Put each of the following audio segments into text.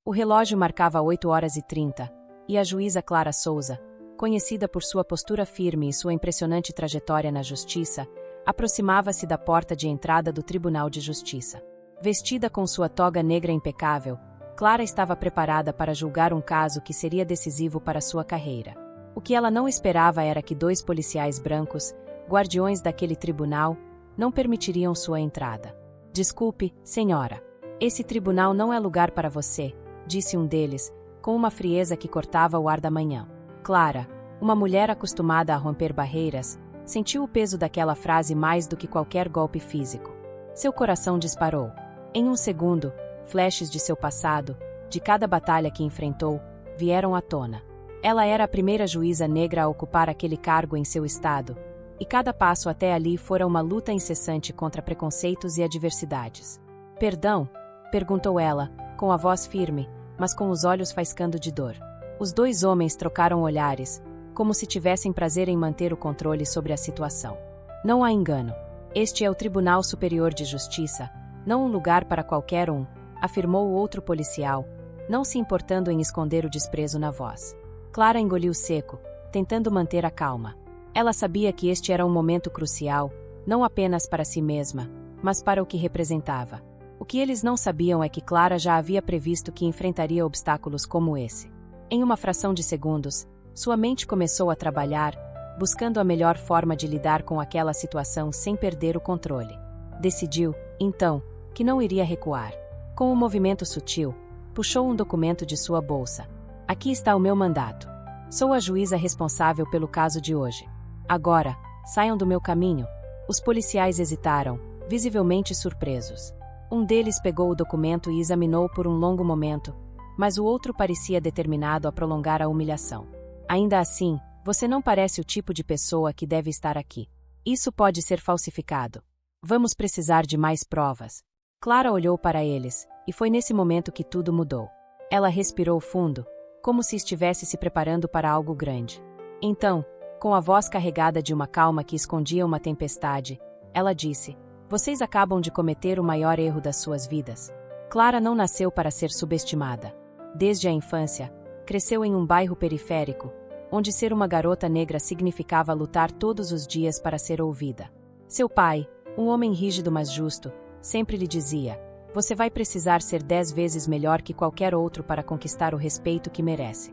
O relógio marcava 8h30, e a juíza Clara Souza, conhecida por sua postura firme e sua impressionante trajetória na justiça, aproximava-se da porta de entrada do Tribunal de Justiça. Vestida com sua toga negra impecável, Clara estava preparada para julgar um caso que seria decisivo para sua carreira. O que ela não esperava era que 2 policiais brancos, guardiões daquele tribunal, não permitiriam sua entrada. "Desculpe, senhora. Esse tribunal não é lugar para você", disse um deles, com uma frieza que cortava o ar da manhã. Clara, uma mulher acostumada a romper barreiras, sentiu o peso daquela frase mais do que qualquer golpe físico. Seu coração disparou. Em um segundo, flashes de seu passado, de cada batalha que enfrentou, vieram à tona. Ela era a primeira juíza negra a ocupar aquele cargo em seu estado, e cada passo até ali fora uma luta incessante contra preconceitos e adversidades. "Perdão?", perguntou ela, com a voz firme, mas com os olhos faiscando de dor. Os 2 homens trocaram olhares, como se tivessem prazer em manter o controle sobre a situação. "Não há engano. Este é o Tribunal Superior de Justiça, não um lugar para qualquer um", afirmou o outro policial, não se importando em esconder o desprezo na voz. Clara engoliu seco, tentando manter a calma. Ela sabia que este era um momento crucial, não apenas para si mesma, mas para o que representava. O que eles não sabiam é que Clara já havia previsto que enfrentaria obstáculos como esse. Em uma fração de segundos, sua mente começou a trabalhar, buscando a melhor forma de lidar com aquela situação sem perder o controle. Decidiu, então, que não iria recuar. Com um movimento sutil, puxou um documento de sua bolsa. "Aqui está o meu mandato. Sou a juíza responsável pelo caso de hoje. Agora, saiam do meu caminho." Os policiais hesitaram, visivelmente surpresos. Um deles pegou o documento e examinou por um longo momento, mas o outro parecia determinado a prolongar a humilhação. "Ainda assim, você não parece o tipo de pessoa que deve estar aqui. Isso pode ser falsificado. Vamos precisar de mais provas." Clara olhou para eles, e foi nesse momento que tudo mudou. Ela respirou fundo, como se estivesse se preparando para algo grande. Então, com a voz carregada de uma calma que escondia uma tempestade, ela disse: "Vocês acabam de cometer o maior erro das suas vidas." Clara não nasceu para ser subestimada. Desde a infância, cresceu em um bairro periférico, onde ser uma garota negra significava lutar todos os dias para ser ouvida. Seu pai, um homem rígido mas justo, sempre lhe dizia: "Você vai precisar ser 10 vezes melhor que qualquer outro para conquistar o respeito que merece."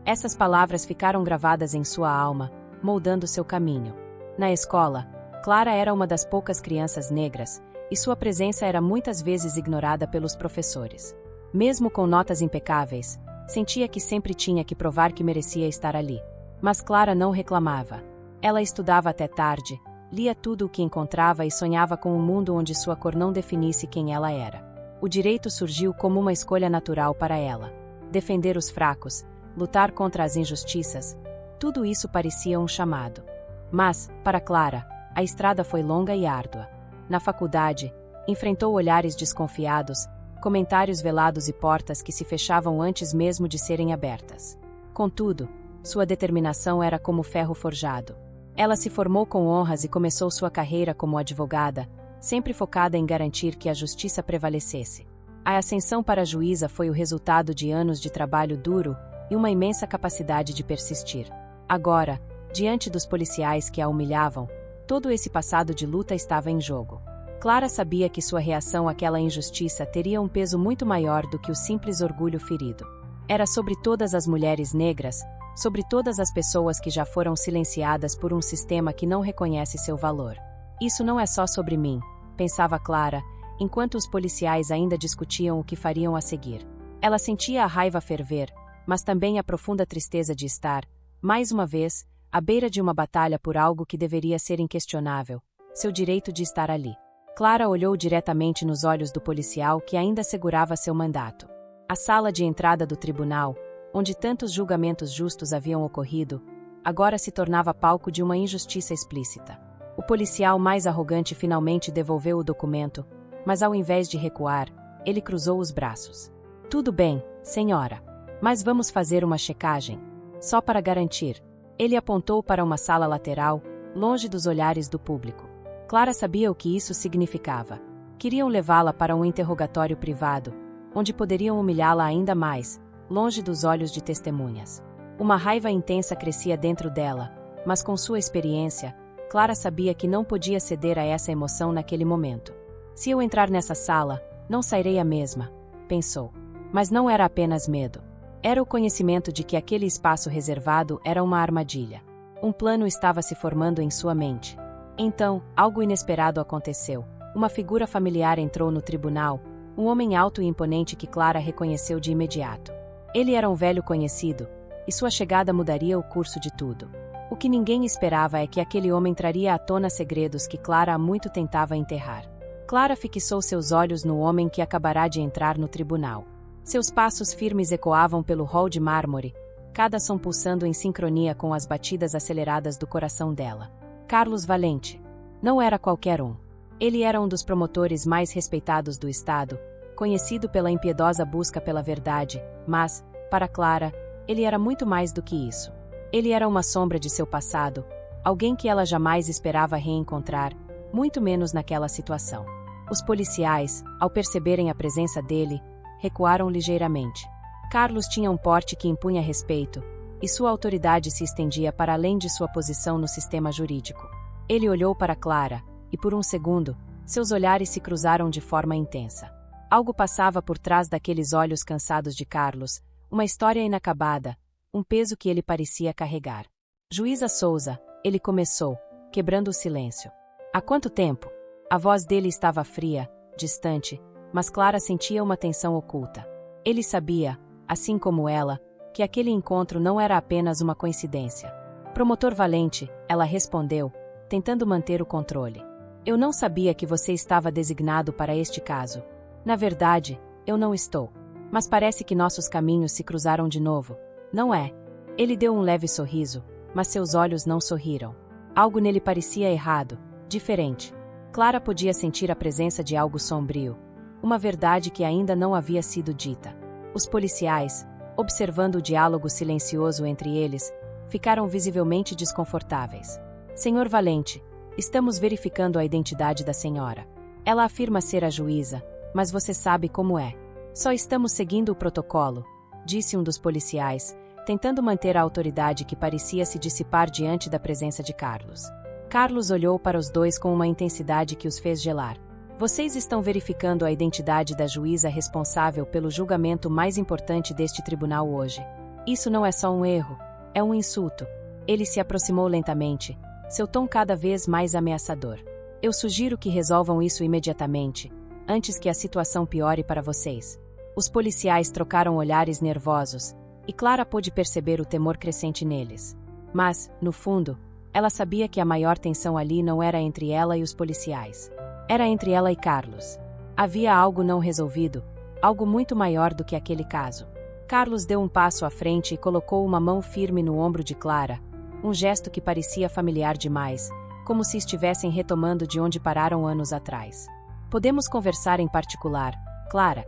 Essas palavras ficaram gravadas em sua alma, moldando seu caminho. Na escola, Clara era uma das poucas crianças negras, e sua presença era muitas vezes ignorada pelos professores. Mesmo com notas impecáveis, sentia que sempre tinha que provar que merecia estar ali. Mas Clara não reclamava. Ela estudava até tarde, lia tudo o que encontrava e sonhava com um mundo onde sua cor não definisse quem ela era. O direito surgiu como uma escolha natural para ela. Defender os fracos, lutar contra as injustiças, tudo isso parecia um chamado. Mas, para Clara, a estrada foi longa e árdua. Na faculdade, enfrentou olhares desconfiados, comentários velados e portas que se fechavam antes mesmo de serem abertas. Contudo, sua determinação era como ferro forjado. Ela se formou com honras e começou sua carreira como advogada, sempre focada em garantir que a justiça prevalecesse. A ascensão para juíza foi o resultado de anos de trabalho duro e uma imensa capacidade de persistir. Agora, diante dos policiais que a humilhavam, todo esse passado de luta estava em jogo. Clara sabia que sua reação àquela injustiça teria um peso muito maior do que o simples orgulho ferido. Era sobre todas as mulheres negras, sobre todas as pessoas que já foram silenciadas por um sistema que não reconhece seu valor. "Isso não é só sobre mim", pensava Clara, enquanto os policiais ainda discutiam o que fariam a seguir. Ela sentia a raiva ferver, mas também a profunda tristeza de estar, mais uma vez, à beira de uma batalha por algo que deveria ser inquestionável, seu direito de estar ali. Clara olhou diretamente nos olhos do policial que ainda segurava seu mandato. A sala de entrada do tribunal, onde tantos julgamentos justos haviam ocorrido, agora se tornava palco de uma injustiça explícita. O policial mais arrogante finalmente devolveu o documento, mas ao invés de recuar, ele cruzou os braços. "Tudo bem, senhora, mas vamos fazer uma checagem. Só para garantir." Ele apontou para uma sala lateral, longe dos olhares do público. Clara sabia o que isso significava. Queriam levá-la para um interrogatório privado, onde poderiam humilhá-la ainda mais, longe dos olhos de testemunhas. Uma raiva intensa crescia dentro dela, mas com sua experiência, Clara sabia que não podia ceder a essa emoção naquele momento. Se eu entrar nessa sala, não sairei a mesma, pensou. Mas não era apenas medo. Era o conhecimento de que aquele espaço reservado era uma armadilha. Um plano estava se formando em sua mente. Então, algo inesperado aconteceu. Uma figura familiar entrou no tribunal, um homem alto e imponente que Clara reconheceu de imediato. Ele era um velho conhecido, e sua chegada mudaria o curso de tudo. O que ninguém esperava é que aquele homem traria à tona segredos que Clara há muito tentava enterrar. Clara fixou seus olhos no homem que acabará de entrar no tribunal. Seus passos firmes ecoavam pelo hall de mármore, cada som pulsando em sincronia com as batidas aceleradas do coração dela. Carlos Valente. Não era qualquer um. Ele era um dos promotores mais respeitados do Estado, conhecido pela impiedosa busca pela verdade, mas, para Clara, ele era muito mais do que isso. Ele era uma sombra de seu passado, alguém que ela jamais esperava reencontrar, muito menos naquela situação. Os policiais, ao perceberem a presença dele, recuaram ligeiramente. Carlos tinha um porte que impunha respeito, e sua autoridade se estendia para além de sua posição no sistema jurídico. Ele olhou para Clara, e por um segundo, seus olhares se cruzaram de forma intensa. Algo passava por trás daqueles olhos cansados de Carlos, uma história inacabada, um peso que ele parecia carregar. Juíza Souza, ele começou, quebrando o silêncio. Há quanto tempo? A voz dele estava fria, distante, mas Clara sentia uma tensão oculta. Ele sabia, assim como ela, que aquele encontro não era apenas uma coincidência. Promotor Valente, ela respondeu, tentando manter o controle. Eu não sabia que você estava designado para este caso. Na verdade, eu não estou. Mas parece que nossos caminhos se cruzaram de novo. Não é? Ele deu um leve sorriso, mas seus olhos não sorriram. Algo nele parecia errado, diferente. Clara podia sentir a presença de algo sombrio, uma verdade que ainda não havia sido dita. Os policiais, observando o diálogo silencioso entre eles, ficaram visivelmente desconfortáveis. Senhor Valente, estamos verificando a identidade da senhora. Ela afirma ser a juíza, mas você sabe como é. Só estamos seguindo o protocolo, disse um dos policiais, tentando manter a autoridade que parecia se dissipar diante da presença de Carlos. Carlos olhou para os dois com uma intensidade que os fez gelar. Vocês estão verificando a identidade da juíza responsável pelo julgamento mais importante deste tribunal hoje. Isso não é só um erro, é um insulto. Ele se aproximou lentamente, seu tom cada vez mais ameaçador. Eu sugiro que resolvam isso imediatamente, antes que a situação piore para vocês. Os policiais trocaram olhares nervosos, e Clara pôde perceber o temor crescente neles. Mas, no fundo, ela sabia que a maior tensão ali não era entre ela e os policiais. Era entre ela e Carlos. Havia algo não resolvido, algo muito maior do que aquele caso. Carlos deu um passo à frente e colocou uma mão firme no ombro de Clara, um gesto que parecia familiar demais, como se estivessem retomando de onde pararam anos atrás. Podemos conversar em particular, Clara.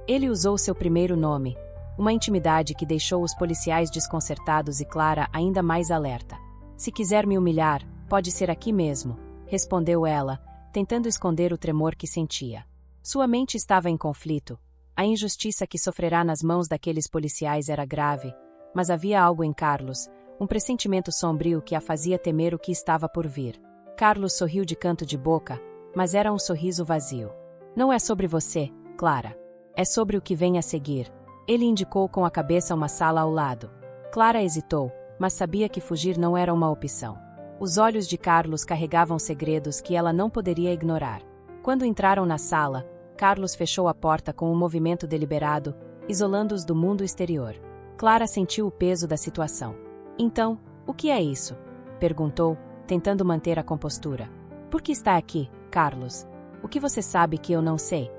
Ele usou seu primeiro nome, uma intimidade que deixou os policiais desconcertados e Clara ainda mais alerta. Se quiser me humilhar, pode ser aqui mesmo, respondeu ela, tentando esconder o tremor que sentia. Sua mente estava em conflito. A injustiça que sofrerá nas mãos daqueles policiais era grave, mas havia algo em Carlos, um pressentimento sombrio que a fazia temer o que estava por vir. Carlos sorriu de canto de boca, mas era um sorriso vazio. Não é sobre você, Clara. É sobre o que vem a seguir. Ele indicou com a cabeça uma sala ao lado. Clara hesitou, mas sabia que fugir não era uma opção. Os olhos de Carlos carregavam segredos que ela não poderia ignorar. Quando entraram na sala, Carlos fechou a porta com um movimento deliberado, isolando-os do mundo exterior. Clara sentiu o peso da situação. Então, o que é isso? Perguntou, tentando manter a compostura. Por que está aqui, Carlos? O que você sabe que eu não sei?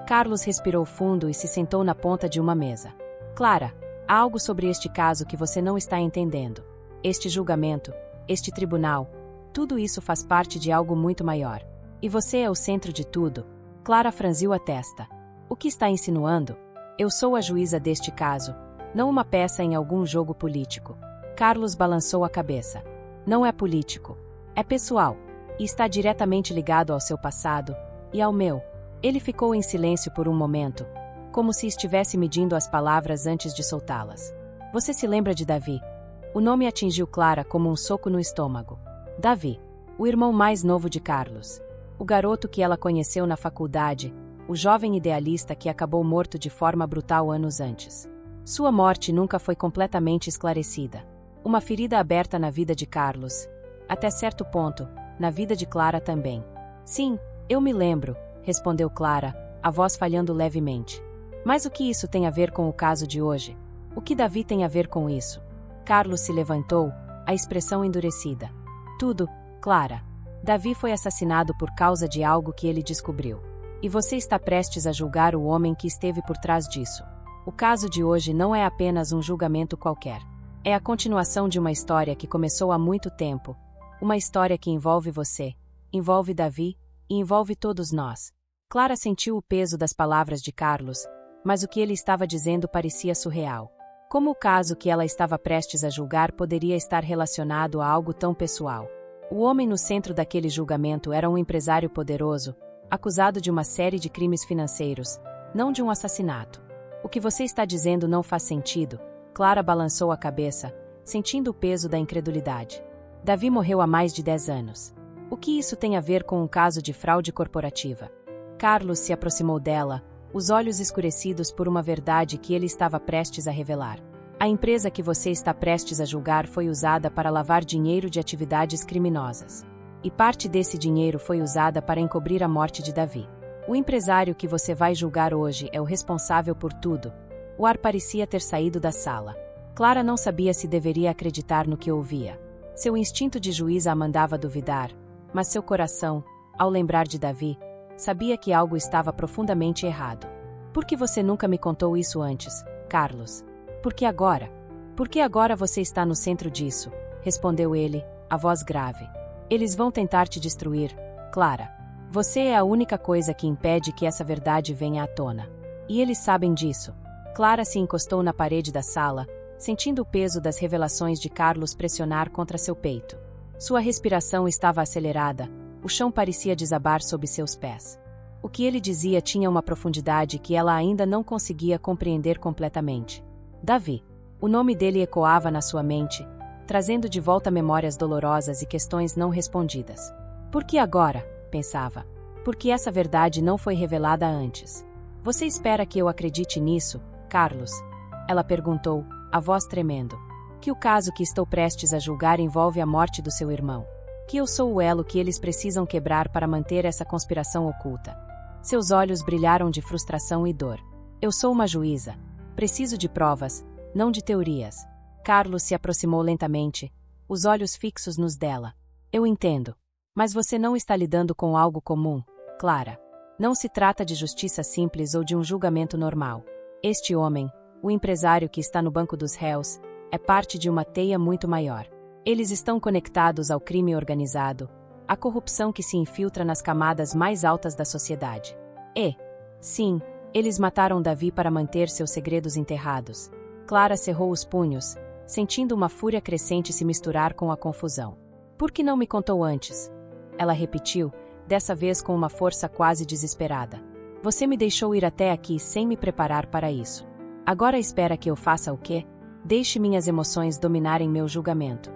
Carlos respirou fundo e se sentou na ponta de uma mesa. Clara, há algo sobre este caso que você não está entendendo. Este julgamento, este tribunal, tudo isso faz parte de algo muito maior. E você é o centro de tudo. Clara franziu a testa. O que está insinuando? Eu sou a juíza deste caso, não uma peça em algum jogo político. Carlos balançou a cabeça. Não é político. É pessoal. E está diretamente ligado ao seu passado e ao meu. Ele ficou em silêncio por um momento, como se estivesse medindo as palavras antes de soltá-las. Você se lembra de Davi? O nome atingiu Clara como um soco no estômago. Davi, o irmão mais novo de Carlos. O garoto que ela conheceu na faculdade, o jovem idealista que acabou morto de forma brutal anos antes. Sua morte nunca foi completamente esclarecida. Uma ferida aberta na vida de Carlos. Até certo ponto, na vida de Clara também. Sim, eu me lembro, respondeu Clara, a voz falhando levemente. Mas o que isso tem a ver com o caso de hoje? O que Davi tem a ver com isso? Carlos se levantou, a expressão endurecida. Tudo, Clara. Davi foi assassinado por causa de algo que ele descobriu. E você está prestes a julgar o homem que esteve por trás disso. O caso de hoje não é apenas um julgamento qualquer. É a continuação de uma história que começou há muito tempo. Uma história que envolve você, envolve Davi e envolve todos nós. Clara sentiu o peso das palavras de Carlos, mas o que ele estava dizendo parecia surreal. Como o caso que ela estava prestes a julgar poderia estar relacionado a algo tão pessoal? O homem no centro daquele julgamento era um empresário poderoso, acusado de uma série de crimes financeiros, não de um assassinato. O que você está dizendo não faz sentido. Clara balançou a cabeça, sentindo o peso da incredulidade. Davi morreu há mais de 10 anos. O que isso tem a ver com um caso de fraude corporativa? Carlos se aproximou dela, os olhos escurecidos por uma verdade que ele estava prestes a revelar. A empresa que você está prestes a julgar foi usada para lavar dinheiro de atividades criminosas. E parte desse dinheiro foi usada para encobrir a morte de Davi. O empresário que você vai julgar hoje é o responsável por tudo. O ar parecia ter saído da sala. Clara não sabia se deveria acreditar no que ouvia. Seu instinto de juíza a mandava duvidar, mas seu coração, ao lembrar de Davi, sabia que algo estava profundamente errado. Por que você nunca me contou isso antes, Carlos? Por que agora? Por que agora você está no centro disso? Respondeu ele, a voz grave. Eles vão tentar te destruir, Clara. Você é a única coisa que impede que essa verdade venha à tona. E eles sabem disso. Clara se encostou na parede da sala, sentindo o peso das revelações de Carlos pressionar contra seu peito. Sua respiração estava acelerada, o chão parecia desabar sob seus pés. O que ele dizia tinha uma profundidade que ela ainda não conseguia compreender completamente. Davi. O nome dele ecoava na sua mente, trazendo de volta memórias dolorosas e questões não respondidas. Por que agora? Pensava. Por que essa verdade não foi revelada antes? Você espera que eu acredite nisso, Carlos? Ela perguntou, a voz tremendo. Que o caso que estou prestes a julgar envolve a morte do seu irmão. Que eu sou o elo que eles precisam quebrar para manter essa conspiração oculta. Seus olhos brilharam de frustração e dor. Eu sou uma juíza. Preciso de provas, não de teorias. Carlos se aproximou lentamente, os olhos fixos nos dela. Eu entendo. Mas você não está lidando com algo comum, Clara. Não se trata de justiça simples ou de um julgamento normal. Este homem, o empresário que está no banco dos réus, é parte de uma teia muito maior. Eles estão conectados ao crime organizado, à corrupção que se infiltra nas camadas mais altas da sociedade. E, sim, eles mataram Davi para manter seus segredos enterrados. Clara cerrou os punhos, sentindo uma fúria crescente se misturar com a confusão. Por que não me contou antes? Ela repetiu, dessa vez com uma força quase desesperada. Você me deixou ir até aqui sem me preparar para isso. Agora espera que eu faça o quê? Deixe minhas emoções dominarem meu julgamento.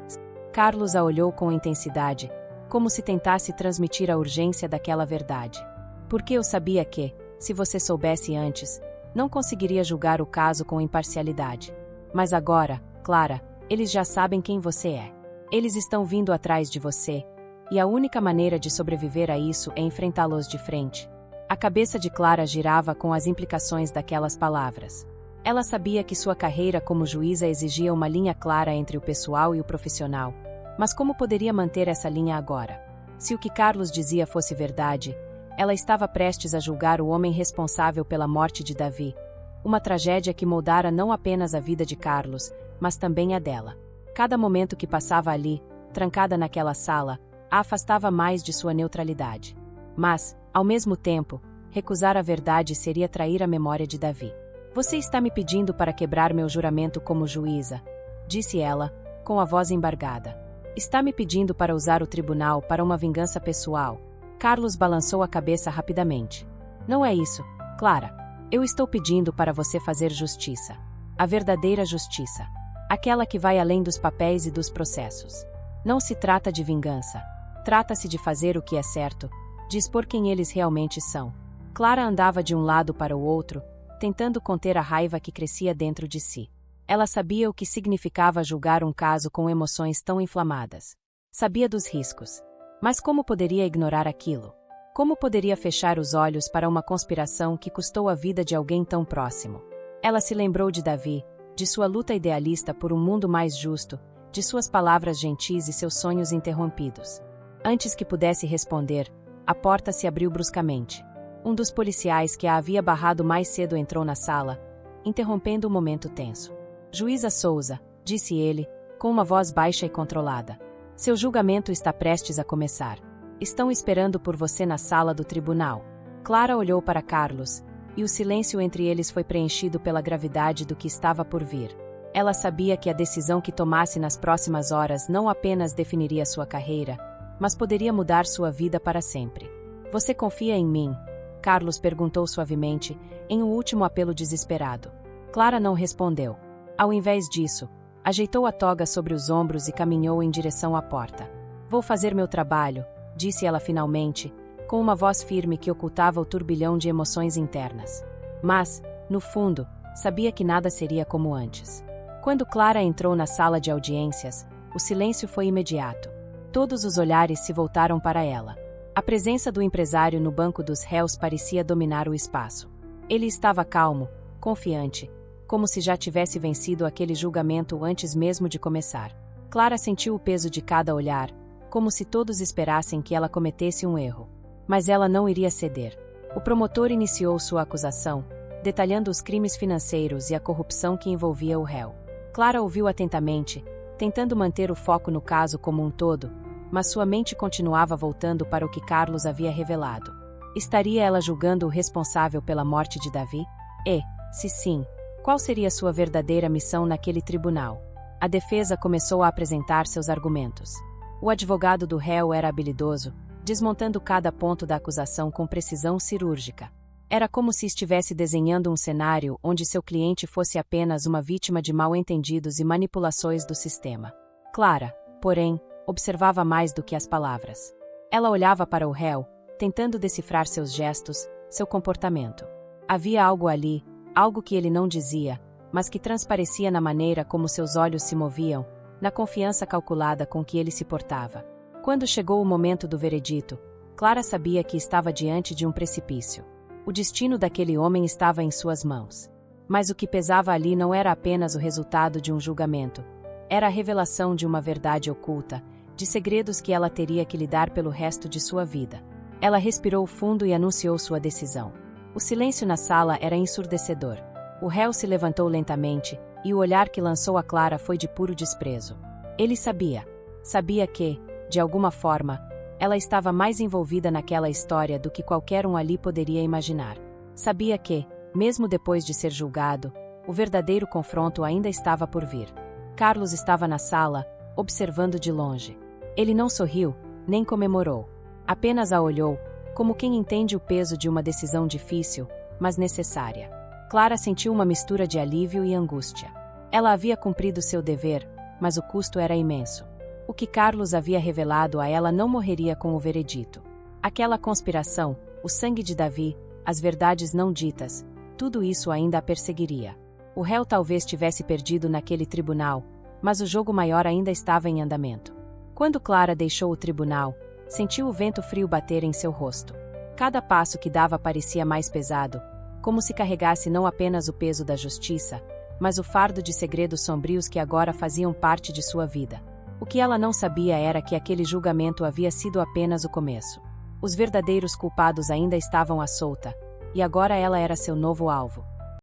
Carlos a olhou com intensidade, como se tentasse transmitir a urgência daquela verdade. Porque eu sabia que, se você soubesse antes, não conseguiria julgar o caso com imparcialidade. Mas agora, Clara, eles já sabem quem você é. Eles estão vindo atrás de você, e a única maneira de sobreviver a isso é enfrentá-los de frente. A cabeça de Clara girava com as implicações daquelas palavras. Ela sabia que sua carreira como juíza exigia uma linha clara entre o pessoal e o profissional, mas como poderia manter essa linha agora? Se o que Carlos dizia fosse verdade, ela estava prestes a julgar o homem responsável pela morte de Davi, uma tragédia que moldara não apenas a vida de Carlos, mas também a dela. Cada momento que passava ali, trancada naquela sala, a afastava mais de sua neutralidade. Mas, ao mesmo tempo, recusar a verdade seria trair a memória de Davi. Você está me pedindo para quebrar meu juramento como juíza, disse ela, com a voz embargada. Está me pedindo para usar o tribunal para uma vingança pessoal. Carlos balançou a cabeça rapidamente. Não é isso, Clara. Eu estou pedindo para você fazer justiça. A verdadeira justiça. Aquela que vai além dos papéis e dos processos. Não se trata de vingança. Trata-se de fazer o que é certo, de expor quem eles realmente são. Clara andava de um lado para o outro, tentando conter a raiva que crescia dentro de si. Ela sabia o que significava julgar um caso com emoções tão inflamadas. Sabia dos riscos. Mas como poderia ignorar aquilo? Como poderia fechar os olhos para uma conspiração que custou a vida de alguém tão próximo? Ela se lembrou de Davi, de sua luta idealista por um mundo mais justo, de suas palavras gentis e seus sonhos interrompidos. Antes que pudesse responder, a porta se abriu bruscamente. Um dos policiais que a havia barrado mais cedo entrou na sala, interrompendo o momento tenso. Juíza Souza, disse ele, com uma voz baixa e controlada. Seu julgamento está prestes a começar. Estão esperando por você na sala do tribunal. Clara olhou para Carlos, e o silêncio entre eles foi preenchido pela gravidade do que estava por vir. Ela sabia que a decisão que tomasse nas próximas horas não apenas definiria sua carreira, mas poderia mudar sua vida para sempre. Você confia em mim? Carlos perguntou suavemente, em um último apelo desesperado. Clara não respondeu. Ao invés disso, ajeitou a toga sobre os ombros e caminhou em direção à porta. Vou fazer meu trabalho, disse ela finalmente, com uma voz firme que ocultava o turbilhão de emoções internas. Mas, no fundo, sabia que nada seria como antes. Quando Clara entrou na sala de audiências, o silêncio foi imediato. Todos os olhares se voltaram para ela. A presença do empresário no banco dos réus parecia dominar o espaço. Ele estava calmo, confiante, como se já tivesse vencido aquele julgamento antes mesmo de começar. Clara sentiu o peso de cada olhar, como se todos esperassem que ela cometesse um erro. Mas ela não iria ceder. O promotor iniciou sua acusação, detalhando os crimes financeiros e a corrupção que envolvia o réu. Clara ouviu atentamente, tentando manter o foco no caso como um todo, mas sua mente continuava voltando para o que Carlos havia revelado. Estaria ela julgando o responsável pela morte de Davi? E, se sim, qual seria sua verdadeira missão naquele tribunal? A defesa começou a apresentar seus argumentos. O advogado do réu era habilidoso, desmontando cada ponto da acusação com precisão cirúrgica. Era como se estivesse desenhando um cenário onde seu cliente fosse apenas uma vítima de mal-entendidos e manipulações do sistema. Clara, porém, observava mais do que as palavras. Ela olhava para o réu, tentando decifrar seus gestos, seu comportamento. Havia algo ali, algo que ele não dizia, mas que transparecia na maneira como seus olhos se moviam, na confiança calculada com que ele se portava. Quando chegou o momento do veredito, Clara sabia que estava diante de um precipício. O destino daquele homem estava em suas mãos. Mas o que pesava ali não era apenas o resultado de um julgamento. Era a revelação de uma verdade oculta, de segredos que ela teria que lidar pelo resto de sua vida. Ela respirou fundo e anunciou sua decisão. O silêncio na sala era ensurdecedor. O réu se levantou lentamente, e o olhar que lançou a Clara foi de puro desprezo. Ele sabia. Sabia que, de alguma forma, ela estava mais envolvida naquela história do que qualquer um ali poderia imaginar. Sabia que, mesmo depois de ser julgado, o verdadeiro confronto ainda estava por vir. Carlos estava na sala, observando de longe. Ele não sorriu, nem comemorou. Apenas a olhou, como quem entende o peso de uma decisão difícil, mas necessária. Clara sentiu uma mistura de alívio e angústia. Ela havia cumprido seu dever, mas o custo era imenso. O que Carlos havia revelado a ela não morreria com o veredito. Aquela conspiração, o sangue de Davi, as verdades não ditas, tudo isso ainda a perseguiria. O réu talvez tivesse perdido naquele tribunal, mas o jogo maior ainda estava em andamento. Quando Clara deixou o tribunal, sentiu o vento frio bater em seu rosto. Cada passo que dava parecia mais pesado, como se carregasse não apenas o peso da justiça, mas o fardo de segredos sombrios que agora faziam parte de sua vida. O que ela não sabia era que aquele julgamento havia sido apenas o começo. Os verdadeiros culpados ainda estavam à solta, e agora ela era seu novo alvo.